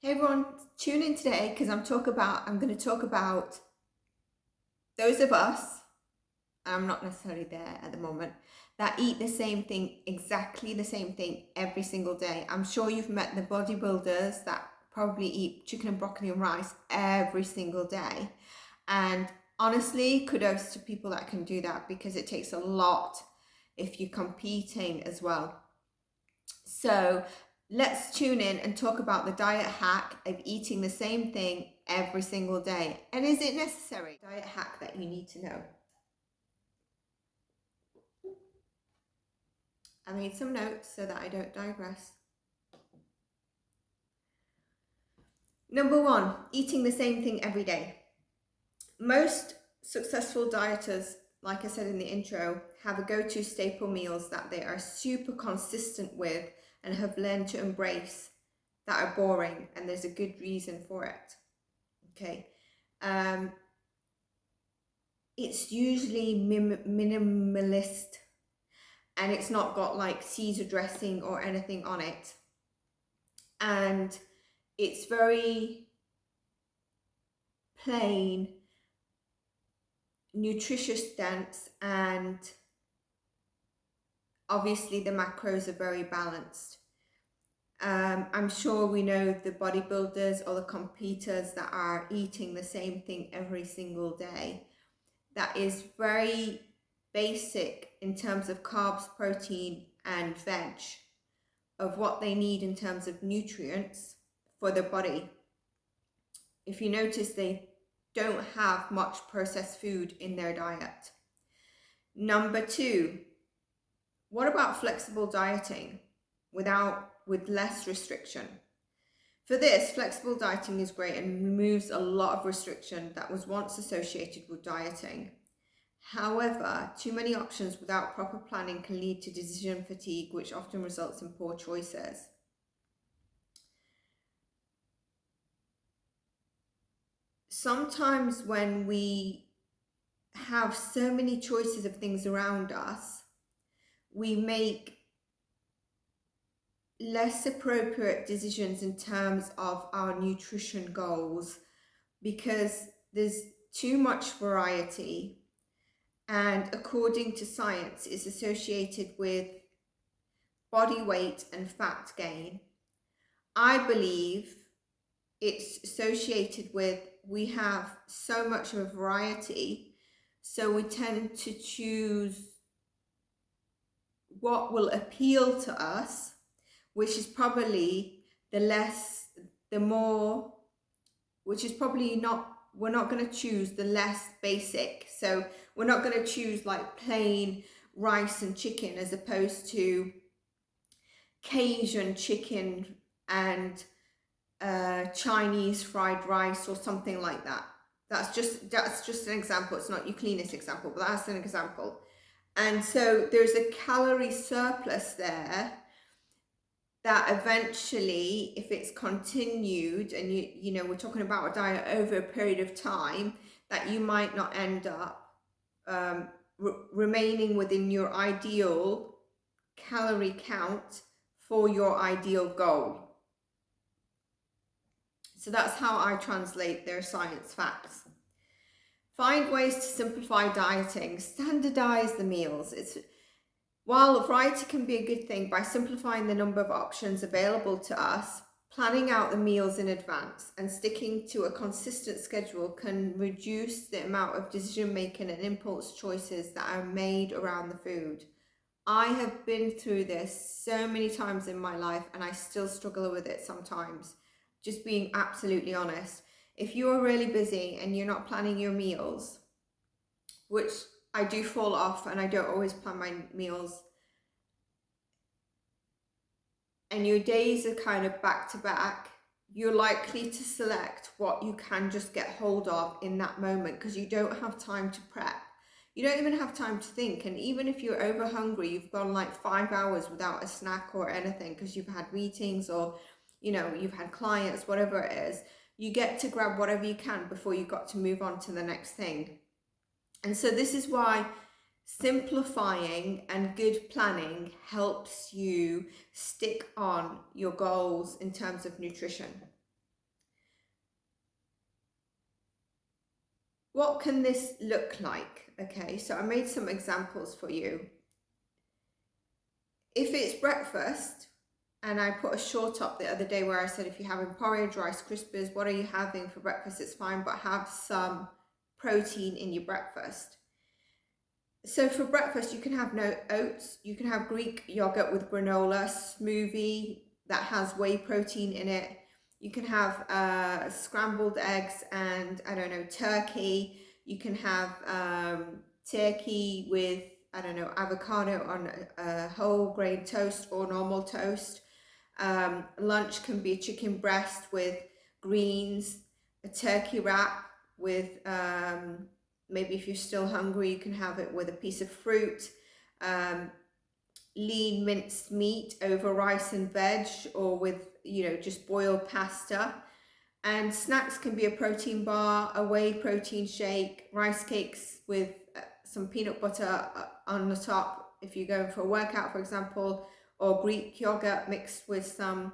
Hey everyone, tune in today because I'm going to talk about those of us, I'm not necessarily there at the moment, that eat the same thing, exactly the same thing every single day. I'm sure you've met the bodybuilders that probably eat chicken and broccoli and rice every single day. And honestly, kudos to people that can do that because it takes a lot if you're competing as well. So let's tune in and talk about the diet hack of eating the same thing every single day. And is it necessary? Diet hack that you need to know. I made some notes so that I don't digress. Number one, eating the same thing every day. Most successful dieters, like I said in the intro, have a go-to staple meals that they are super consistent with and have learned to embrace that are boring, and there's a good reason for it. Okay. It's usually minimalist, and it's not got like Caesar dressing or anything on it, and it's very plain, nutritious, dense, and obviously the macros are very balanced. I'm sure we know the bodybuilders or the competitors that are eating the same thing every single day. That is very basic in terms of carbs, protein, and veg, of what they need in terms of nutrients for their body. If you notice, they don't have much processed food in their diet. Number two, what about flexible dieting with less restriction? For this, flexible dieting is great and removes a lot of restriction that was once associated with dieting. However, too many options without proper planning can lead to decision fatigue, which often results in poor choices. Sometimes when we have so many choices of things around us, we make less appropriate decisions in terms of our nutrition goals because there's too much variety, and according to science, it's associated with body weight and fat gain. I believe it's associated with we have so much of a variety, so we tend to choose what will appeal to us, which is probably we're not going to choose the less basic. So we're not going to choose like plain rice and chicken as opposed to Cajun chicken and Chinese fried rice or something like that. That's just an example. It's not your cleanest example, but that's an example. And so there's a calorie surplus there that eventually, if it's continued, and you know we're talking about a diet over a period of time, that you might not end up remaining within your ideal calorie count for your ideal goal. So that's how I translate their science facts. Find ways to simplify dieting. Standardize the meals. While variety can be a good thing, by simplifying the number of options available to us, planning out the meals in advance, and sticking to a consistent schedule can reduce the amount of decision making and impulse choices that are made around the food. I have been through this so many times in my life, and I still struggle with it sometimes. Just being absolutely honest. If you're really busy and you're not planning your meals, which I do fall off and I don't always plan my meals, and your days are kind of back to back, you're likely to select what you can just get hold of in that moment because you don't have time to prep. You don't even have time to think. And even if you're over hungry, you've gone like 5 hours without a snack or anything because you've had meetings or you've had clients, whatever it is, you get to grab whatever you can before you got to move on to the next thing. And so this is why simplifying and good planning helps you stick on your goals in terms of nutrition. what can this look like? Okay, so I made some examples for you. If it's breakfast, and I put a short up the other day where I said if you're having porridge, Rice Krispies, what are you having for breakfast? It's fine, but have some protein in your breakfast. So for breakfast, you can have no oats, you can have Greek yogurt with granola, smoothie that has whey protein in it. You can have scrambled eggs and, I don't know, turkey. You can have turkey with, I don't know, avocado on a whole grain toast or normal toast. Lunch can be a chicken breast with greens, a turkey wrap with maybe if you're still hungry, you can have it with a piece of fruit, lean minced meat over rice and veg, or with, just boiled pasta. And snacks can be a protein bar, a whey protein shake, rice cakes with some peanut butter on the top if you're going for a workout, for example, or Greek yogurt mixed with some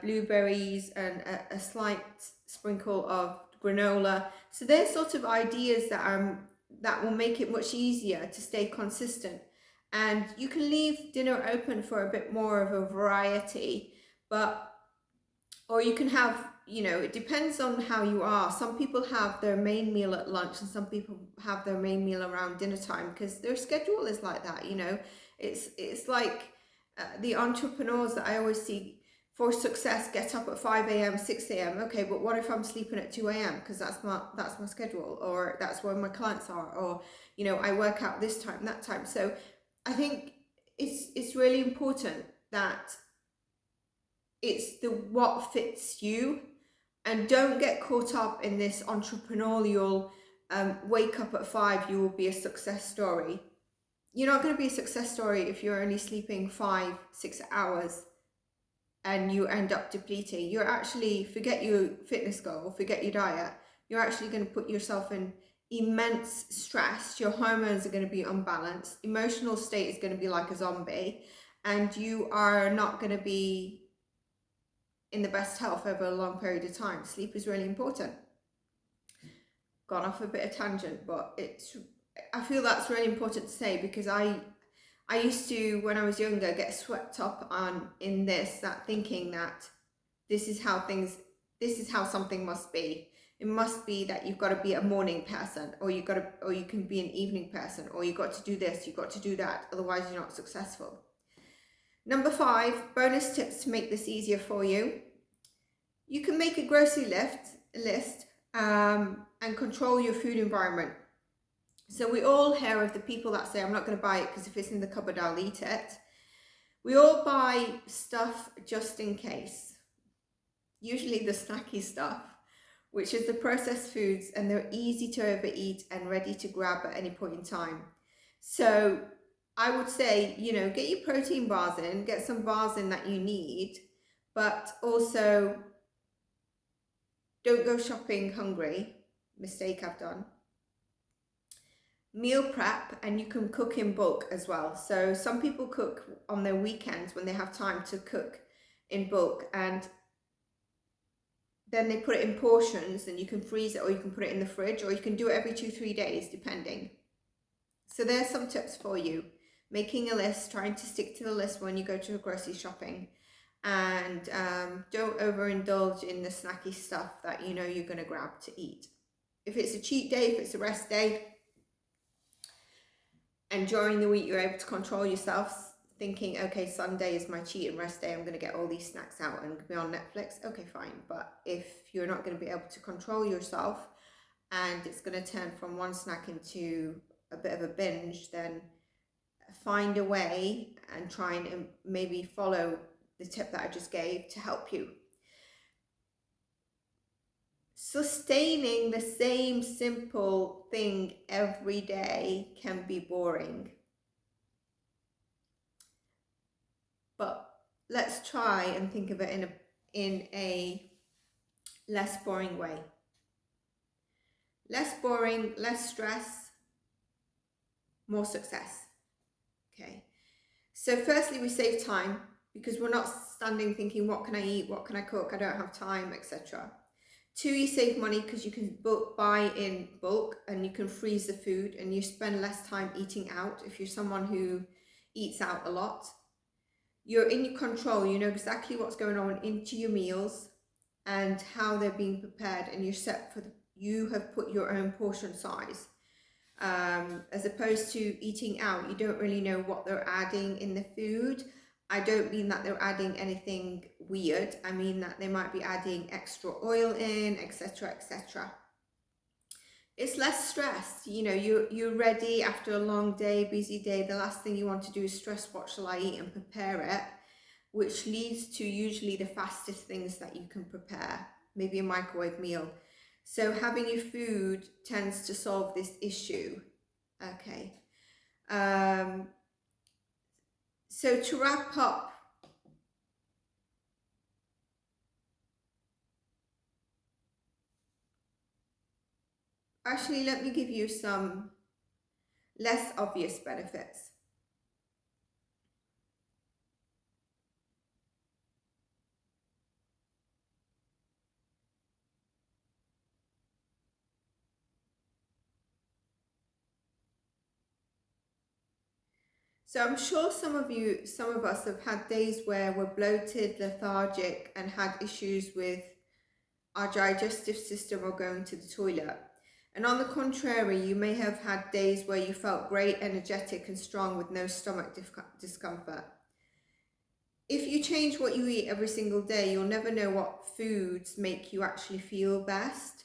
blueberries and a slight sprinkle of granola. So there's sort of ideas that will make it much easier to stay consistent. And you can leave dinner open for a bit more of a variety, or you can have, it depends on how you are. Some people have their main meal at lunch and some people have their main meal around dinner time because their schedule is like that. It's like the entrepreneurs that I always see for success get up at 5 a.m, 6 a.m. Okay, but what if I'm sleeping at 2 a.m, because that's my schedule, or that's where my clients are, or I work out this time, that time. So I think it's really important that it's the what fits you, and don't get caught up in this entrepreneurial wake up at 5, you will be a success story. You're not going to be a success story if you're only sleeping 5-6 hours and you end up depleting. You're actually, forget your fitness goal, forget your diet, you're actually going to put yourself in immense stress. Your hormones are going to be unbalanced, emotional state is going to be like a zombie, and you are not going to be in the best health over a long period of time. Sleep is really important. Gone off a bit of tangent, but I feel that's really important to say, because I used to, when I was younger, get swept up in that thinking that this is how something must be. It must be that you've got to be a morning person, or you can be an evening person, or you've got to do this, you've got to do that, otherwise you're not successful. Number 5, bonus tips to make this easier for you. You can make a grocery list and control your food environment. So we all hear of the people that say, I'm not going to buy it because if it's in the cupboard, I'll eat it. We all buy stuff just in case. Usually the snacky stuff, which is the processed foods, and they're easy to overeat and ready to grab at any point in time. So I would say, get your protein bars in, get some bars in that you need, but also don't go shopping hungry. Mistake I've done. Meal prep, and you can cook in bulk as well. So some people cook on their weekends when they have time to cook in bulk, and then they put it in portions, and you can freeze it, or you can put it in the fridge, or you can do it every 2-3 days depending. So there's some tips for you. Making a list, trying to stick to the list when you go to grocery shopping, and don't overindulge in the snacky stuff that you're going to grab to eat. If it's a cheat day, if it's a rest day, and during the week you're able to control yourself, thinking, okay, Sunday is my cheat and rest day, I'm going to get all these snacks out and be on Netflix, okay, fine. But if you're not going to be able to control yourself and it's going to turn from one snack into a bit of a binge, then find a way and try and maybe follow the tip that I just gave to help you. Sustaining the same simple thing every day can be boring. But let's try and think of it in a less boring way. Less boring, less stress, more success. Okay. So firstly, we save time because we're not standing thinking, what can I eat? What can I cook? I don't have time, etc. Two, you save money because you can buy in bulk and you can freeze the food and you spend less time eating out if you're someone who eats out a lot. You're in your control, you know exactly what's going on into your meals and how they're being prepared, and you're set for you have put your own portion size. As opposed to eating out, you don't really know what they're adding in the food. I don't mean that they're adding anything weird. I mean that they might be adding extra oil in, etc., etc. It's less stress. You know, you're ready after a long day, busy day. The last thing you want to do is stress what shall I eat and prepare it, which leads to usually the fastest things that you can prepare, maybe a microwave meal. So having your food tends to solve this issue. Okay. So to wrap up, actually, let me give you some less obvious benefits. So I'm sure some of us have had days where we're bloated, lethargic, and had issues with our digestive system or going to the toilet. And on the contrary, you may have had days where you felt great, energetic, and strong with no stomach discomfort. If you change what you eat every single day, you'll never know what foods make you actually feel best,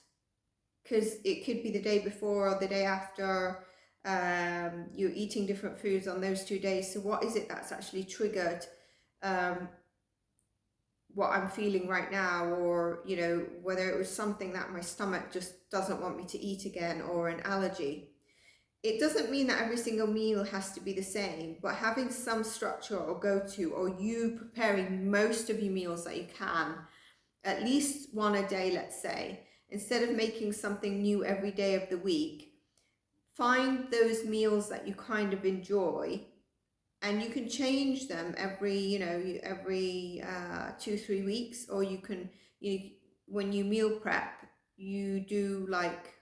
because it could be the day before or the day after. You're eating different foods on those 2 days. So what is it that's actually triggered what I'm feeling right now, or you know, whether it was something that my stomach just doesn't want me to eat again, or an allergy. It doesn't mean that every single meal has to be the same, but having some structure or go-to, or you preparing most of your meals that you can, at least one a day, let's say, instead of making something new every day of the week, find those meals that you kind of enjoy, and you can change them every, you know, every 2-3 weeks, or you can, when you meal prep, you do like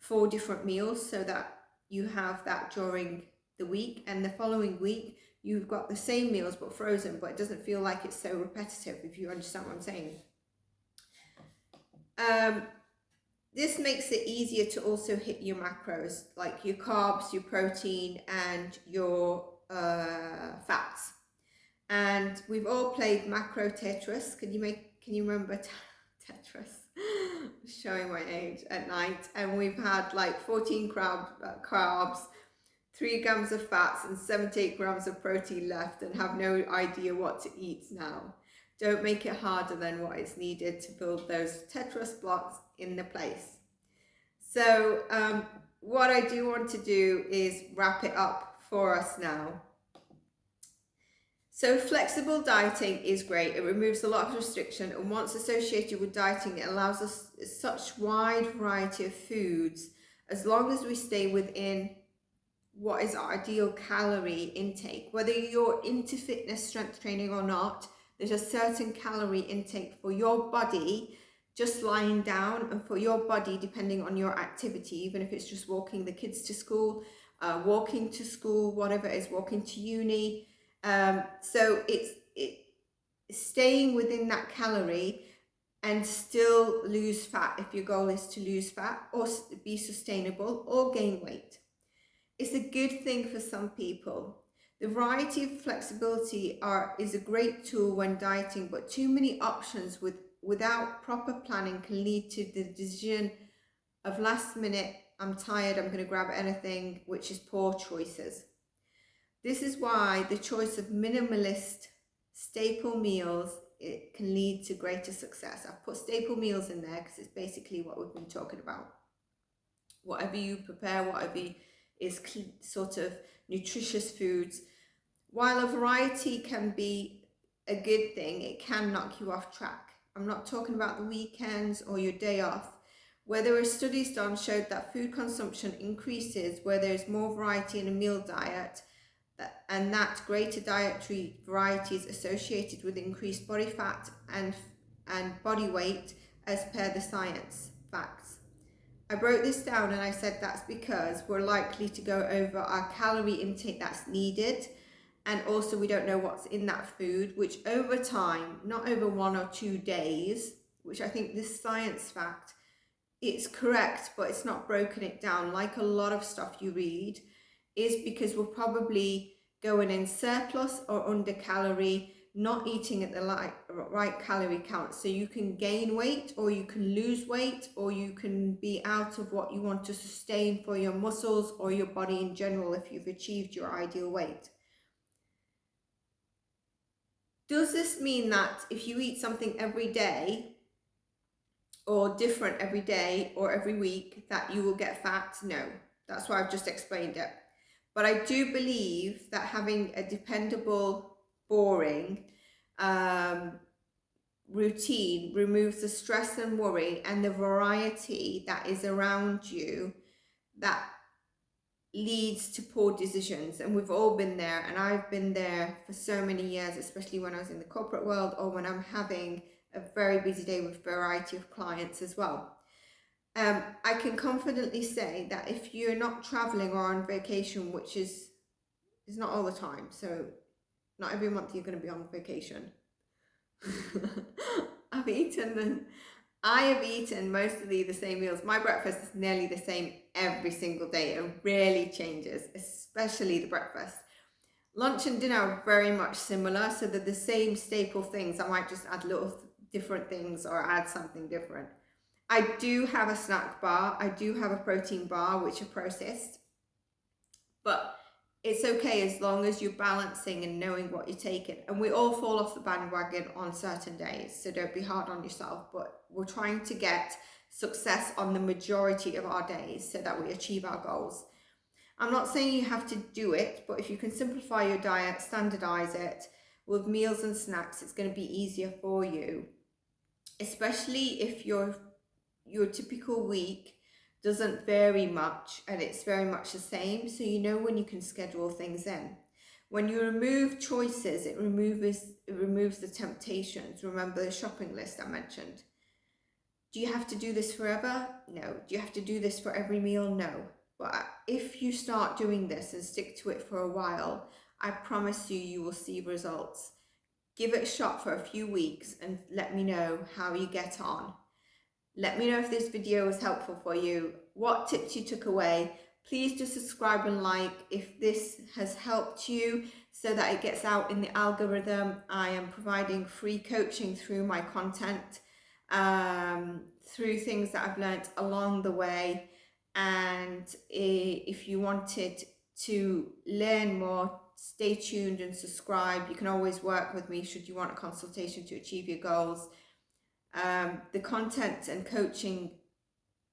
4 different meals so that you have that during the week, and the following week you've got the same meals but frozen, but it doesn't feel like it's so repetitive, if you understand what I'm saying. This makes it easier to also hit your macros, like your carbs, your protein, and your fats. And we've all played macro Tetris. Can you remember Tetris? Showing my age at night. And we've had like 14 carbs, 3 grams of fats, and 78 grams of protein left, and have no idea what to eat now. Don't make it harder than what is needed to build those Tetris blocks in the place. So what I do want to do is wrap it up for us now. So flexible dieting is great. It removes a lot of restriction, and once associated with dieting, it allows us such wide variety of foods, as long as we stay within what is our ideal calorie intake. Whether you're into fitness, strength training or not, there's a certain calorie intake for your body just lying down, and for your body depending on your activity, even if it's just walking the kids to school, walking to school, whatever it is, walking to uni. So it's staying within that calorie and still lose fat if your goal is to lose fat or be sustainable or gain weight. It's a good thing for some people. The variety of flexibility is a great tool when dieting, but too many options without proper planning can lead to the decision of last minute, I'm tired, I'm going to grab anything, which is poor choices. This is why the choice of minimalist staple meals, it can lead to greater success. I've put staple meals in there because it's basically what we've been talking about. Whatever you prepare, whatever is sort of nutritious foods. While a variety can be a good thing, it can knock you off track. I'm not talking about the weekends or your day off. Where there were studies done showed that food consumption increases where there's more variety in a meal diet, and that greater dietary variety is associated with increased body fat and body weight, as per the science facts. I broke this down and I said that's because we're likely to go over our calorie intake that's needed, and also we don't know what's in that food, which over time, not over 1 or 2 days, which I think this science fact, it's correct, but it's not broken it down like a lot of stuff you read, is because we're probably going in surplus or under calorie, not eating at the right calorie count. So you can gain weight or you can lose weight, or you can be out of what you want to sustain for your muscles or your body in general if you've achieved your ideal weight. Does this mean that if you eat something every day or different every day or every week that you will get fat? No, that's why I've just explained it. But I do believe that having a dependable, boring routine removes the stress and worry and the variety that is around you that leads to poor decisions. And we've all been there, and I've been there for so many years, especially when I was in the corporate world or when I'm having a very busy day with a variety of clients as well. I can confidently say that if you're not traveling or on vacation, which is not all the time, so not every month you're going to be on vacation. I have eaten mostly the same meals. My breakfast is nearly the same every single day. It rarely changes, especially the breakfast. Lunch and dinner are very much similar, so they're the same staple things. I might just add little different things or add something different. I do have a snack bar. I do have a protein bar, which are processed. But it's okay as long as you're balancing and knowing what you're taking. And we all fall off the bandwagon on certain days, so don't be hard on yourself. But we're trying to get success on the majority of our days so that we achieve our goals. I'm not saying you have to do it, but if you can simplify your diet, standardize it with meals and snacks, it's going to be easier for you. Especially if your typical week doesn't vary much and it's very much the same, so you know when you can schedule things in. When you remove choices, it removes the temptations. Remember the shopping list I mentioned. Do you have to do this forever? No. Do you have to do this for every meal? No. But if you start doing this and stick to it for a while, I promise you will see results. Give it a shot for a few weeks and let me know how you get on. Let me know if this video was helpful for you, what tips you took away. Please do subscribe and like if this has helped you so that it gets out in the algorithm. I am providing free coaching through my content, through things that I've learnt along the way. And if you wanted to learn more, stay tuned and subscribe. You can always work with me should you want a consultation to achieve your goals. The content and coaching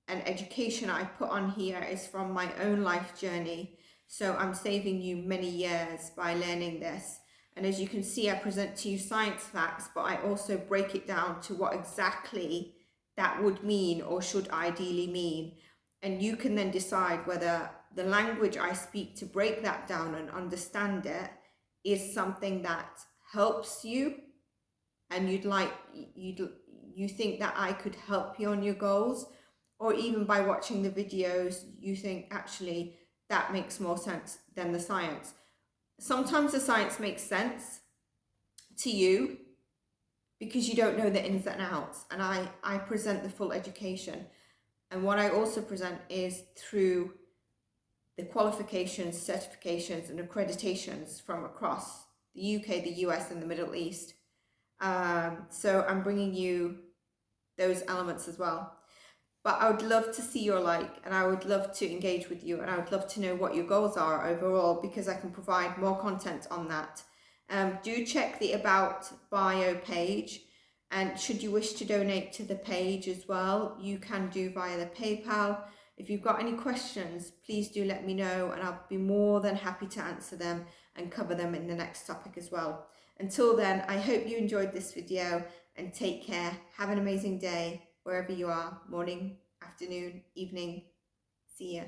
and education I put on here is from my own life journey. So I'm saving you many years by learning this. And as you can see, I present to you science facts, but I also break it down to what exactly that would mean or should ideally mean. And you can then decide whether the language I speak to break that down and understand it is something that helps you, and you think that I could help you on your goals, or even by watching the videos you think actually that makes more sense than the science. Sometimes the science makes sense to you because you don't know the ins and outs, and I present the full education. And what I also present is through the qualifications, certifications and accreditations from across the UK, the US and the Middle East. So I'm bringing you those elements as well. But I would love to see your like, and I would love to engage with you, and I would love to know what your goals are overall, because I can provide more content on that. Do check the About bio page, and should you wish to donate to the page as well, you can do via the PayPal. If you've got any questions, please do let me know, and I'll be more than happy to answer them and cover them in the next topic as well. Until then, I hope you enjoyed this video, and take care. Have an amazing day wherever you are, morning, afternoon, evening. See ya.